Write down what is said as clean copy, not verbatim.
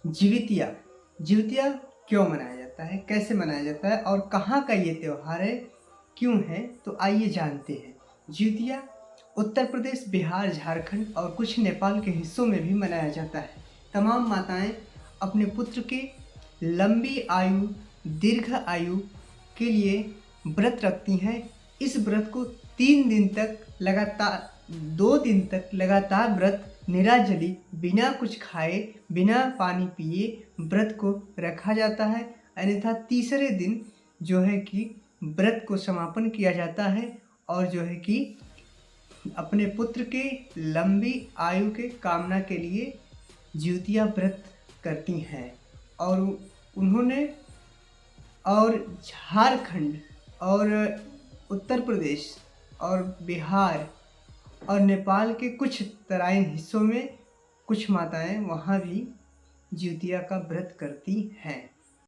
जिवितिया। जिवितिया क्यों मनाया जाता है, कैसे मनाया जाता है और कहाँ का ये त्यौहार है, क्यों है, तो आइए जानते हैं। जिवितिया उत्तर प्रदेश, बिहार, झारखंड और कुछ नेपाल के हिस्सों में भी मनाया जाता है। तमाम माताएं अपने पुत्र के लंबी आयु, दीर्घ आयु के लिए व्रत रखती हैं। इस व्रत को 3 दिन तक लगातार 2 दिन तक लगातार व्रत निराजली बिना कुछ खाए, बिना पानी पिए व्रत को रखा जाता है। अन्यथा तीसरे दिन जो है कि व्रत को समापन किया जाता है और जो है कि अपने पुत्र के लंबी आयु के कामना के लिए जिउतिया व्रत करती हैं। और उन्होंने और झारखंड और उत्तर प्रदेश और बिहार और नेपाल के कुछ तराइन हिस्सों में कुछ माताएं वहाँ भी जिउतिया का व्रत करती हैं।